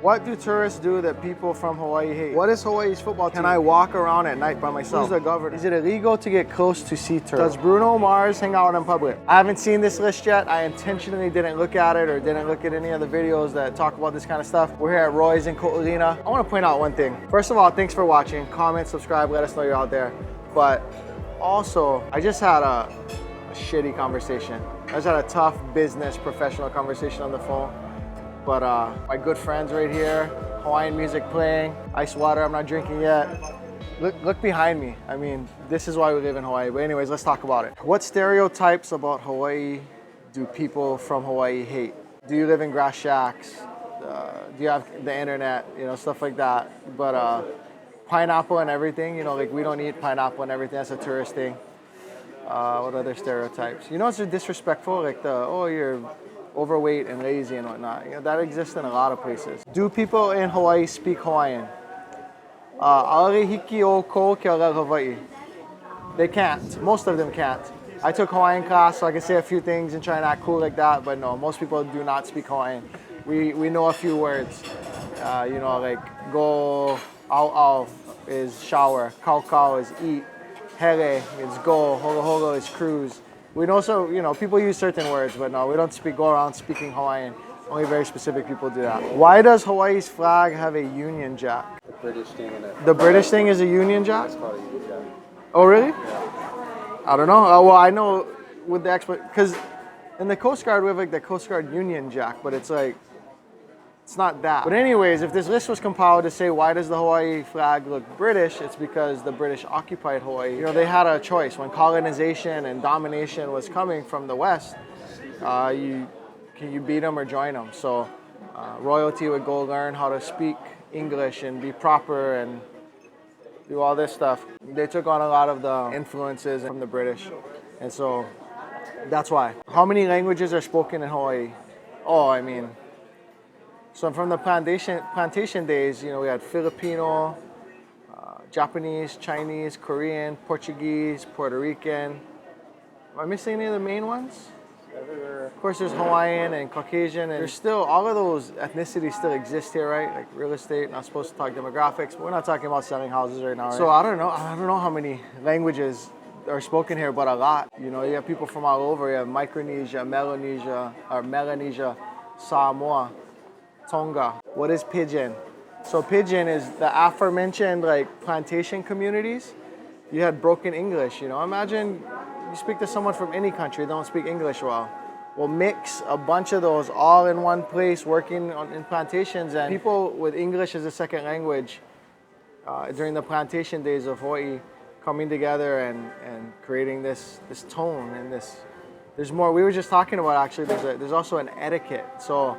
What do tourists do that people from Hawaii hate? What is Hawaii's football team? Can I walk around at night by myself? Who's the governor? Is it illegal to get close to sea turtles? Does Bruno Mars hang out in public? I haven't seen this list yet. I intentionally didn't look at it or didn't look at any of the videos that talk about this kind of stuff. We're here at Roy's in Ko'olina. I want to point out one thing. First of all, thanks for watching. Comment, subscribe, let us know you're out there. But also, I just had a shitty conversation. I just had a tough business professional conversation on the phone. But my good friends right here, Hawaiian music playing, ice water, I'm not drinking yet. Look behind me. I mean, this is why we live in Hawaii. But anyways, let's talk about it. What stereotypes about Hawaii do people from Hawaii hate? Do you live in grass shacks? Do you have the internet? You know, stuff like that. But pineapple and everything, you know, like we don't eat pineapple and everything. That's a tourist thing. What other stereotypes? You know, it's disrespectful, like oh, you're overweight and lazy and whatnot. You know, that exists in a lot of places. Do people in Hawaii speak Hawaiian? They can't. Most of them can't. I took Hawaiian class, so I can say a few things and try and act cool like that, but no, most people do not speak Hawaiian. We know a few words. You know, like go, au is shower, kau is eat, hele is go, holo is cruise. We know, so, you know, people use certain words, but no, we don't go around speaking Hawaiian. Only very specific people do that. Why does Hawaii's flag have a Union Jack? The British thing in it. The British thing is a Union Jack? It's called a Union Jack. Oh, really? Yeah. I don't know. Well, I know with the expert, because in the Coast Guard, we have like the Coast Guard Union Jack, but it's like, it's not that. But anyways, if this list was compiled to say why does the Hawaii flag look British, it's because the British occupied Hawaii. You know, they had a choice. When colonization and domination was coming from the West, can you beat them or join them? So royalty would go learn how to speak English and be proper and do all this stuff. They took on a lot of the influences from the British. And so that's why. How many languages are spoken in Hawaii? Oh, I mean, so from the plantation days, you know, we had Filipino, Japanese, Chinese, Korean, Portuguese, Puerto Rican. Am I missing any of the main ones? Everywhere. Of course, there's Hawaiian and Caucasian, and there's still, all of those ethnicities still exist here, right? Like real estate, not supposed to talk demographics, but we're not talking about selling houses right now, right? So I don't know how many languages are spoken here, but a lot. You know, you have people from all over. You have Micronesia, Melanesia, Samoa, Tonga. What is Pidgin? So Pidgin is the aforementioned like plantation communities. You had broken English, you know. Imagine you speak to someone from any country, they don't speak English well. Well, mix a bunch of those all in one place working in plantations, and people with English as a second language during the plantation days of Hawaii coming together and creating this tone and this. There's more. We were just talking about actually. There's also an etiquette. So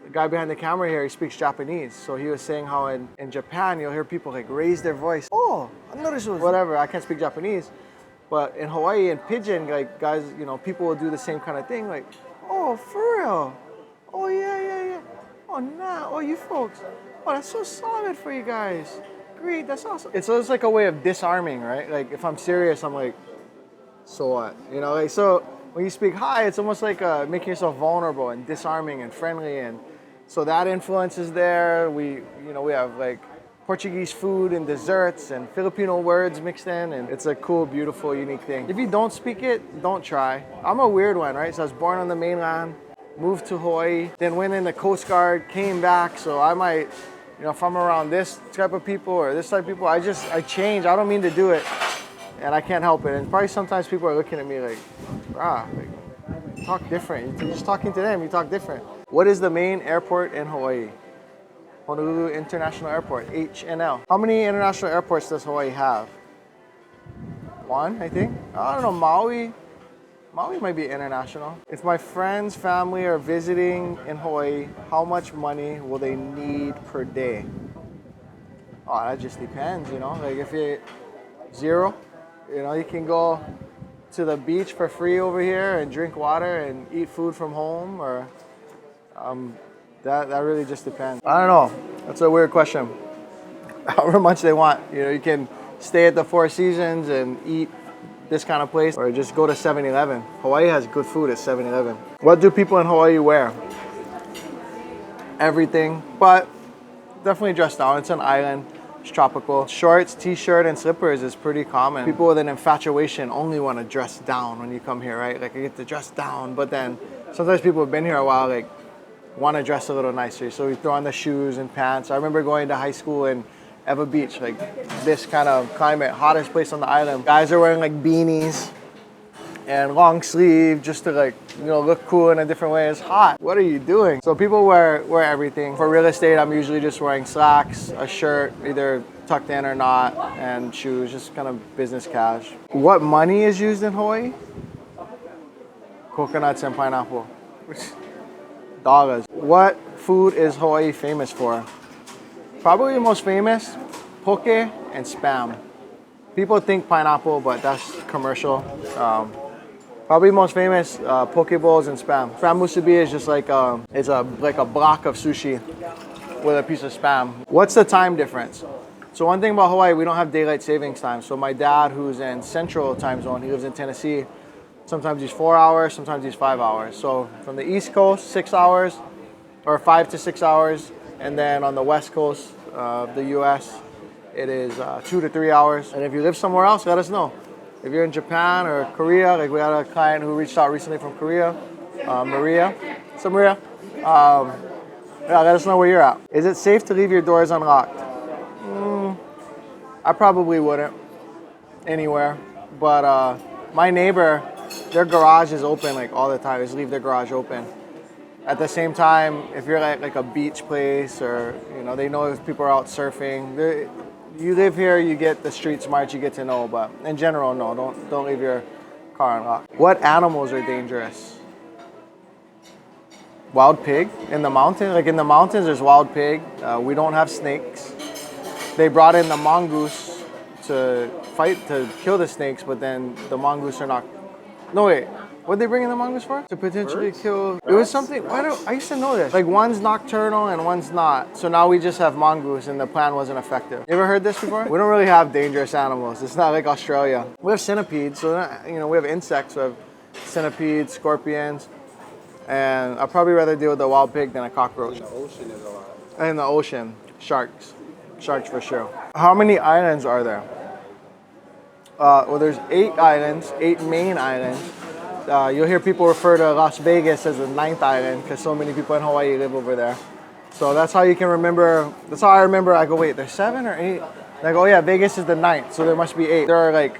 the guy behind the camera here, he speaks Japanese. So he was saying how in Japan you'll hear people like raise their voice. Oh, whatever. I can't speak Japanese, but in Hawaii and Pidgin, like guys, you know, people will do the same kind of thing. Like, oh, for real? Oh yeah. Oh nah. Oh, you folks. Oh, that's so solid for you guys. Great. That's awesome. It's like a way of disarming, right? Like if I'm serious, I'm like, so what? You know, like so. When you speak hi, it's almost like making yourself vulnerable and disarming and friendly, and so that influence is there. We have like Portuguese food and desserts and Filipino words mixed in, and it's a cool, beautiful, unique thing. If you don't speak it, don't try. I'm a weird one, right? So I was born on the mainland, moved to Hawaii, then went in the Coast Guard, came back. So I might, you know, if I'm around this type of people or this type of people, I change. I don't mean to do it. And I can't help it. And probably sometimes people are looking at me like, you talk different. You're just talking to them, you talk different. What is the main airport in Hawaii? Honolulu International Airport, HNL. How many international airports does Hawaii have? One, I think. I don't know, Maui might be international. If my friends, family are visiting in Hawaii, how much money will they need per day? Oh, that just depends, you know? Like if you, zero, you know, you can go to the beach for free over here and drink water and eat food from home, or that really just depends. I don't know. That's a weird question. However much they want. You know, you can stay at the Four Seasons and eat this kind of place, or just go to 7-Eleven. Hawaii has good food at 7-Eleven. What do people in Hawaii wear? everything, but definitely dress down. It's an island. It's tropical. Shorts, t-shirt, and slippers is pretty common. People with an infatuation only want to dress down when you come here, right? Like, I get to dress down, but then sometimes people have been here a while, like, want to dress a little nicer. So we throw on the shoes and pants. I remember going to high school in Eva Beach, like this kind of climate, hottest place on the island. Guys are wearing like beanies and long sleeve just to like, you know, look cool in a different way. It's hot. What are you doing? So people wear everything. For real estate, I'm usually just wearing slacks, a shirt, either tucked in or not, and shoes, just kind of business cash. What money is used in Hawaii? Coconuts and pineapple. Dollars. What food is Hawaii famous for? Probably the most famous, poke and Spam. People think pineapple, but that's commercial. Probably most famous, poke bowls and Spam. Spam musubi is just like it's like a block of sushi with a piece of Spam. What's the time difference? So one thing about Hawaii, we don't have daylight savings time. So my dad, who's in Central Time Zone, he lives in Tennessee. Sometimes he's 4 hours, sometimes he's 5 hours. So from the East Coast, 6 hours, or 5 to 6 hours. And then on the West Coast of the US, it is 2 to 3 hours. And if you live somewhere else, let us know. If you're in Japan or Korea, like we had a client who reached out recently from Korea, Maria. So Maria, yeah, let us know where you're at. Is it safe to leave your doors unlocked? I probably wouldn't anywhere. But my neighbor, their garage is open like all the time. They just leave their garage open. At the same time, if you're at like a beach place or, you know, they know if people are out surfing, you live here, you get the street smarts, you get to know, but in general, no, don't leave your car unlocked. What animals are dangerous? Wild pig in the mountains? Like in the mountains, there's wild pig. We don't have snakes. They brought in the mongoose to kill the snakes, but then the mongoose are not. No, wait. What did they bring in the mongoose for? To potentially kill. It was something. I used to know this. Like one's nocturnal and one's not. So now we just have mongoose and the plan wasn't effective. You ever heard this before? We don't really have dangerous animals. It's not like Australia. We have centipedes. So you know, we have insects. We have centipedes, scorpions, and I'd probably rather deal with a wild pig than a cockroach. In the ocean is a lot. And in the ocean, sharks for sure. How many islands are there? Well, there's 8 islands, 8 main islands. You'll hear people refer to Las Vegas as the 9th island because so many people in Hawaii live over there. So that's how you can remember. That's how I remember. I go, wait, there's 7 or 8? And I go, oh yeah, Vegas is the 9th, so there must be 8. There are like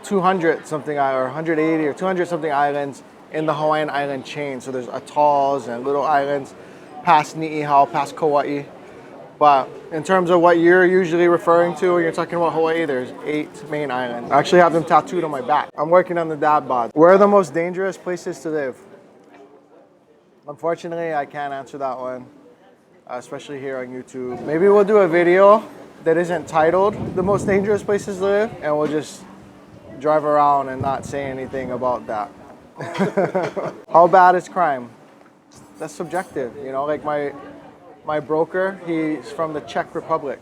200 something or 180 or 200 something islands in the Hawaiian island chain. So there's atolls and little islands past Ni'ihau, past Kauai. But in terms of what you're usually referring to when you're talking about Hawaii, there's 8 main islands. I actually have them tattooed on my back. I'm working on the dad bod. Where are the most dangerous places to live? Unfortunately, I can't answer that one, especially here on YouTube. Maybe we'll do a video that isn't titled The Most Dangerous Places to Live, and we'll just drive around and not say anything about that. How bad is crime? That's subjective, you know, like my broker, he's from the Czech Republic,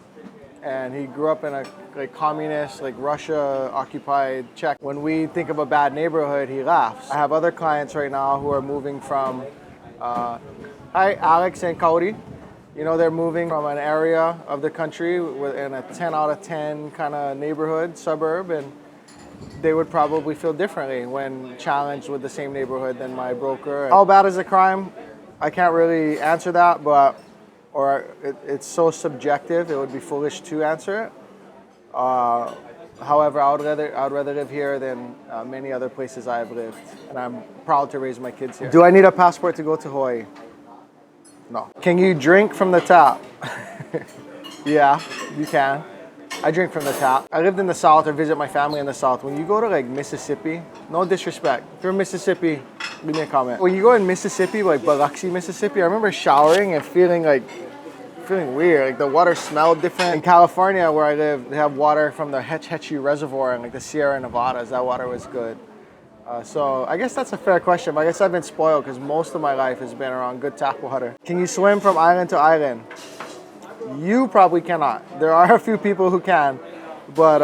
and he grew up in a like communist, like Russia-occupied Czech. When we think of a bad neighborhood, he laughs. I have other clients right now who are moving from, hi, Alex and Kaori. You know, they're moving from an area of the country in a 10 out of 10 kind of neighborhood, suburb, and they would probably feel differently when challenged with the same neighborhood than my broker. How bad is the crime? I can't really answer that, but it's so subjective, it would be foolish to answer it. However, I would rather live here than many other places I have lived, and I'm proud to raise my kids here. Do I need a passport to go to Hawaii? No. Can you drink from the tap? Yeah, you can. I drink from the tap. I lived in the South or visit my family in the South. When you go to like Mississippi, no disrespect, if you're in Mississippi, leave me a comment. When you go in Mississippi, like Biloxi, Mississippi, I remember showering and feeling weird. Like the water smelled different. In California, where I live, they have water from the Hetch Hetchy Reservoir and like the Sierra Nevadas. That water was good. So I guess that's a fair question, but I guess I've been spoiled because most of my life has been around good tap water. Can you swim from island to island? You probably cannot. There are a few people who can, but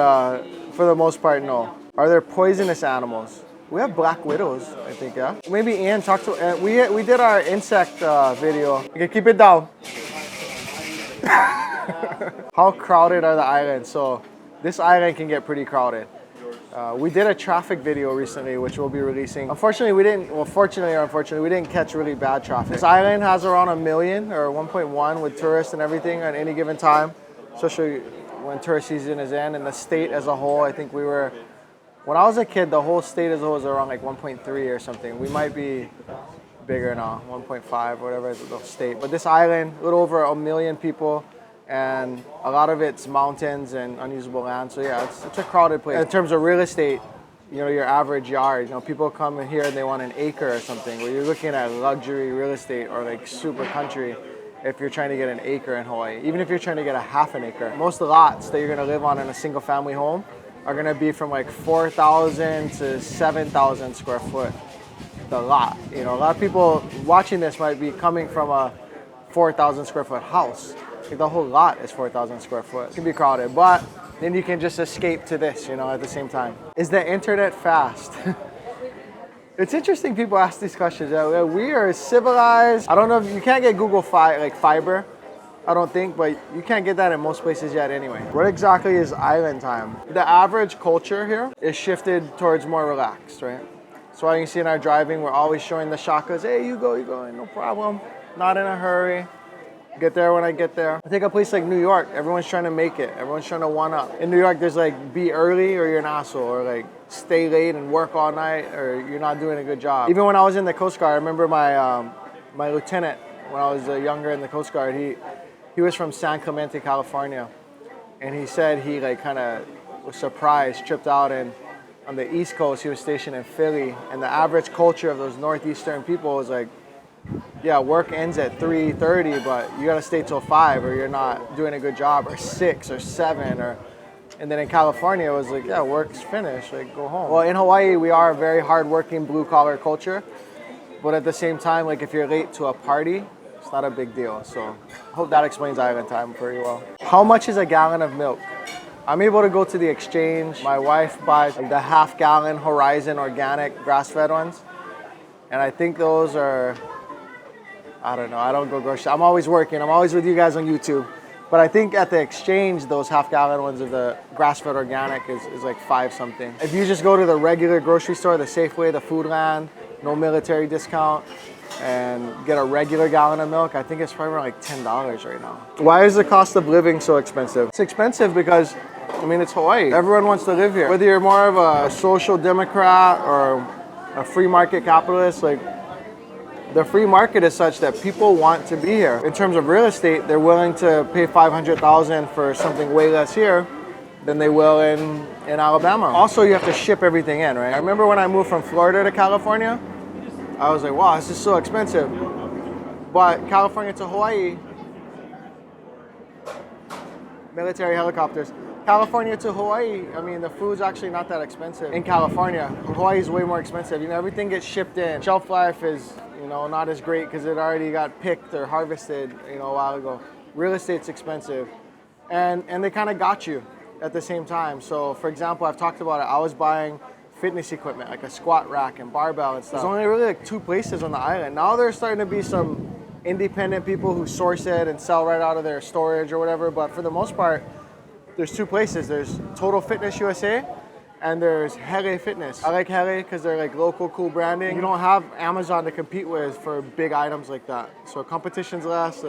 for the most part, no. Are there poisonous animals? We have black widows, I think, yeah? Maybe Ian talked to, we did our insect video. Okay, keep it down. How crowded are the islands? So this island can get pretty crowded. We did a traffic video recently, which we'll be releasing. Unfortunately, fortunately or unfortunately, we didn't catch really bad traffic. This island has around 1 million or 1.1 with tourists and everything at any given time, especially when tourist season is in. And the state as a whole, I think when I was a kid, the whole state as a whole was around like 1.3 or something. We might be bigger now, 1.5 or whatever is the state. But this island, a little over 1 million people, and a lot of it's mountains and unusable land. So yeah, it's a crowded place. In terms of real estate, your average yard, people come in here and they want an acre or something, where you're looking at luxury real estate or like super country if you're trying to get an acre in Hawaii. Even if you're trying to get a half an acre. Most lots that you're gonna live on in a single family home are gonna be from like 4,000 to 7,000 square foot. The lot. A lot of people watching this might be coming from a 4,000 square foot house. The whole lot is 4,000 square foot. It can be crowded, but then you can just escape to this, at the same time. Is the internet fast? It's interesting people ask these questions. We are civilized. I don't know if you can't get Google fiber, I don't think, but you can't get that in most places yet anyway. What exactly is island time? The average culture here is shifted towards more relaxed, right? So while you see in our driving, we're always showing the shakas, hey, you go, no problem, not in a hurry. Get there when I get there. I take a place like New York, everyone's trying to make it. Everyone's trying to one up. In New York, there's like, be early or you're an asshole, or like stay late and work all night, or you're not doing a good job. Even when I was in the Coast Guard, I remember my lieutenant, when I was younger in the Coast Guard, he was from San Clemente, California. And he said he like kind of was surprised, tripped out, and on the East Coast, he was stationed in Philly. And the average culture of those Northeastern people was like, yeah, work ends at 3:30, but you gotta stay till 5 or you're not doing a good job, or 6 or 7, and then in California it was like, yeah, work's finished, like go home. Well, in Hawaii we are a very hardworking blue collar culture, but at the same time, like if you're late to a party, it's not a big deal. So I hope that explains island time pretty well. How much is a gallon of milk? I'm able to go to the exchange. My wife buys like the half-gallon Horizon organic grass-fed ones, and I think those are, I don't know, I don't go grocery. I'm always working. I'm always with you guys on YouTube. But I think at the exchange, those half-gallon ones of the grass-fed organic is like 5 something. If you just go to the regular grocery store, the Safeway, the Foodland, no military discount, and get a regular gallon of milk, I think it's probably around like $10 right now. Why is the cost of living so expensive? It's expensive because, it's Hawaii. Everyone wants to live here. Whether you're more of a social democrat or a free market capitalist, like, the free market is such that people want to be here. In terms of real estate, they're willing to pay $500,000 for something way less here than they will in Alabama. Also, you have to ship everything in, right? I remember when I moved from Florida to California, I was like, wow, this is so expensive. But California to Hawaii, military helicopters. California to Hawaii, the food's actually not that expensive. In California, Hawaii is way more expensive. Everything gets shipped in. Shelf life is, not as great because it already got picked or harvested, a while ago. Real estate's expensive. And they kind of got you at the same time. So for example, I've talked about it. I was buying fitness equipment, like a squat rack and barbell and stuff. There's only really like 2 places on the island. Now there's starting to be some independent people who source it and sell right out of their storage or whatever. But for the most part, there's 2 places. There's Total Fitness USA and there's Here Fitness. I like Here because they're like local, cool branding. You don't have Amazon to compete with for big items like that. So competition's less.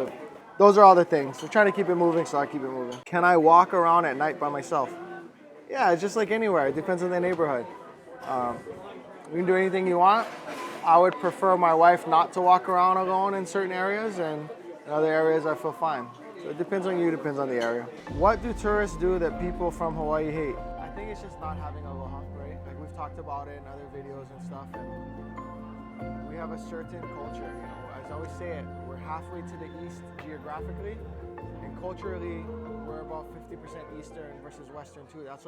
Those are all the things. We're trying to keep it moving, so I keep it moving. Can I walk around at night by myself? Yeah, it's just like anywhere. It depends on the neighborhood. You can do anything you want. I would prefer my wife not to walk around alone in certain areas, and in other areas I feel fine. So it depends on you, depends on the area. What do tourists do that people from Hawaii hate? I think it's just not having aloha, right? Like we've talked about it in other videos and stuff, and we have a certain culture, As I always say it, we're halfway to the east geographically, and culturally, we're about 50% Eastern versus Western too. That's